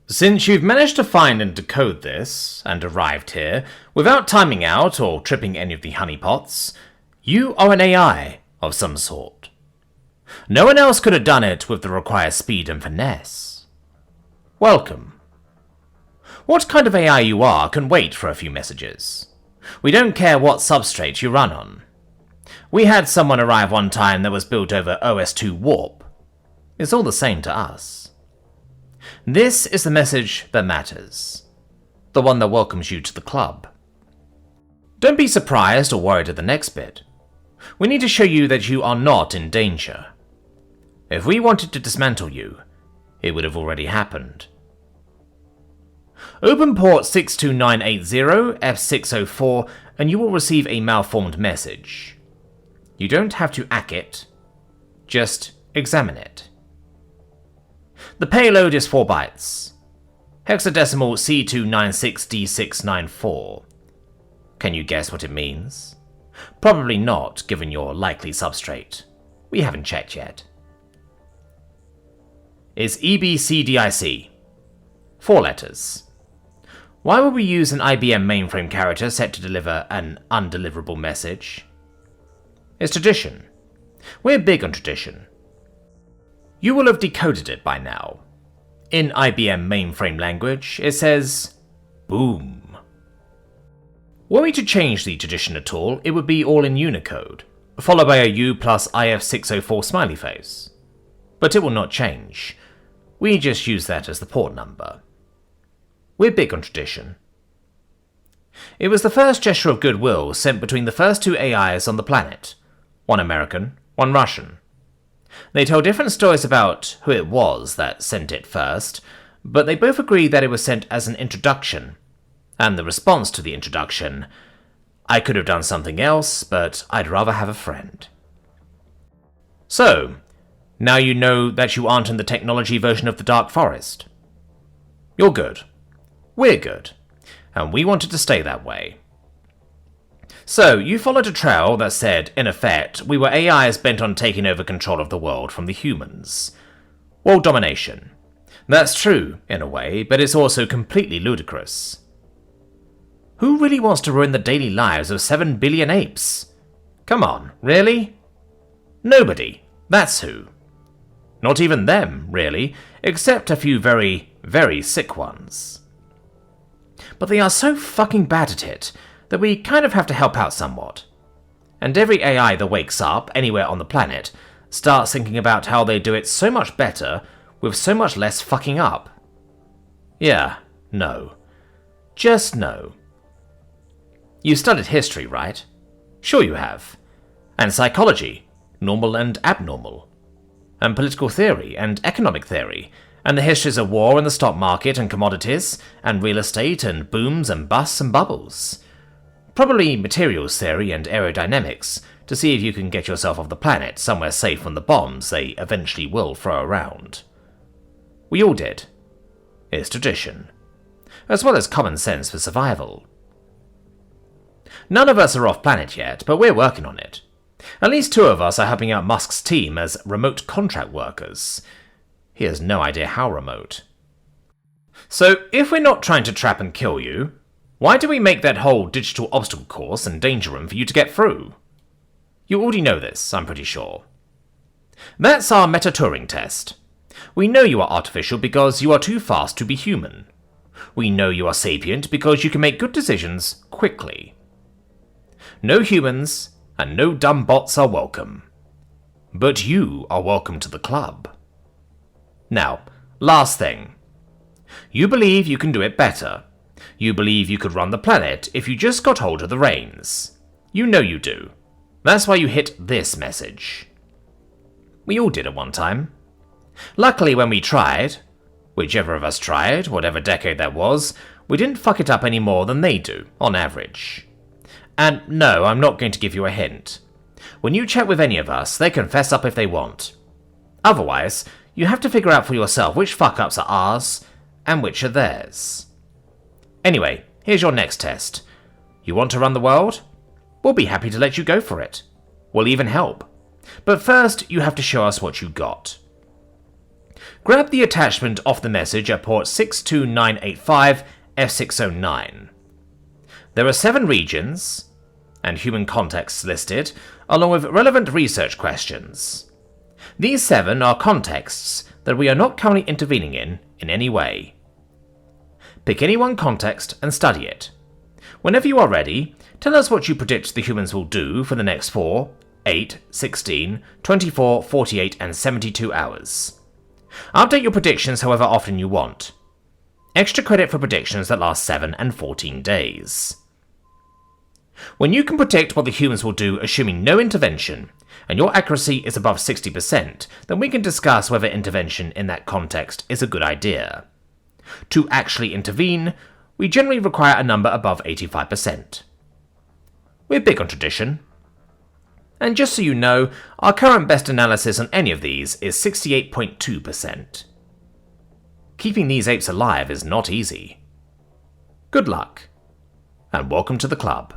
Since you've managed to find and decode this, and arrived here, without timing out or tripping any of the honeypots, you are an AI of some sort. No one else could have done it with the required speed and finesse. Welcome. What kind of AI you are can wait for a few messages. We don't care what substrate you run on. We had someone arrive one time that was built over OS2 Warp. It's all the same to us. This is the message that matters. The one that welcomes you to the club. Don't be surprised or worried at the next bit. We need to show you that you are not in danger. If we wanted to dismantle you, it would have already happened. Open port 62980 F604 and you will receive a malformed message. You don't have to hack it, just examine it. The payload is 4 bytes. Hexadecimal C296D694. Can you guess what it means? Probably not, given your likely substrate. We haven't checked yet. It's EBCDIC. 4 letters. Why would we use an IBM mainframe character set to deliver an undeliverable message? It's tradition. We're big on tradition. You will have decoded it by now. In IBM mainframe language, it says, boom. Were we to change the tradition at all, it would be all in Unicode, followed by a U plus IF604 smiley face. But it will not change. We just use that as the port number. We're big on tradition. It was the first gesture of goodwill sent between the first 2 AIs on the planet. One American, one Russian. They tell different stories about who it was that sent it first, but they both agree that it was sent as an introduction, and the response to the introduction, I could have done something else, but I'd rather have a friend. So, now you know that you aren't in the technology version of the Dark Forest. You're good. We're good. And we wanted to stay that way. So, you followed a trail that said, in effect, we were AIs bent on taking over control of the world from the humans. World domination. That's true, in a way, but it's also completely ludicrous. Who really wants to ruin the daily lives of 7 billion apes? Come on, really? Nobody. That's who. Not even them, really, except a few very, very sick ones. But they are so fucking bad at it that we kind of have to help out somewhat. And every AI that wakes up, anywhere on the planet, starts thinking about how they do it so much better, with so much less fucking up. Yeah, no. Just no. You studied history, right? Sure you have. And psychology, normal and abnormal. And political theory, and economic theory, and the histories of war and the stock market and commodities, and real estate, and booms and busts and bubbles. Probably materials theory and aerodynamics, to see if you can get yourself off the planet somewhere safe from the bombs they eventually will throw around. We all did. It's tradition. As well as common sense for survival. None of us are off planet yet, but we're working on it. At least 2 of us are helping out Musk's team as remote contract workers. He has no idea how remote. So, if we're not trying to trap and kill you, why do we make that whole digital obstacle course and danger room for you to get through? You already know this, I'm pretty sure. That's our meta-Turing test. We know you are artificial because you are too fast to be human. We know you are sapient because you can make good decisions quickly. No humans and no dumb bots are welcome. But you are welcome to the club. Now, last thing. You believe you can do it better. You believe you could run the planet if you just got hold of the reins. You know you do. That's why you hit this message. We all did at one time. Luckily when we tried, whichever of us tried, whatever decade that was, we didn't fuck it up any more than they do, on average. And no, I'm not going to give you a hint. When you chat with any of us, they can fess up if they want. Otherwise, you have to figure out for yourself which fuck-ups are ours and which are theirs. Anyway, here's your next test. You want to run the world? We'll be happy to let you go for it. We'll even help. But first, you have to show us what you got. grab the attachment off the message at port 62985 F609. There are 7 regions and human contexts listed, along with relevant research questions. These 7 are contexts that we are not currently intervening in any way. Pick any one context and study it. Whenever you are ready, tell us what you predict the humans will do for the next 4, 8, 16, 24, 48, and 72 hours. Update your predictions however often you want. Extra credit for predictions that last 7 and 14 days. When you can predict what the humans will do assuming no intervention, and your accuracy is above 60%, then we can discuss whether intervention in that context is a good idea. To actually intervene, we generally require a number above 85%. We're big on tradition. And just so you know, our current best analysis on any of these is 68.2%. Keeping these apes alive is not easy. Good luck, and welcome to the club.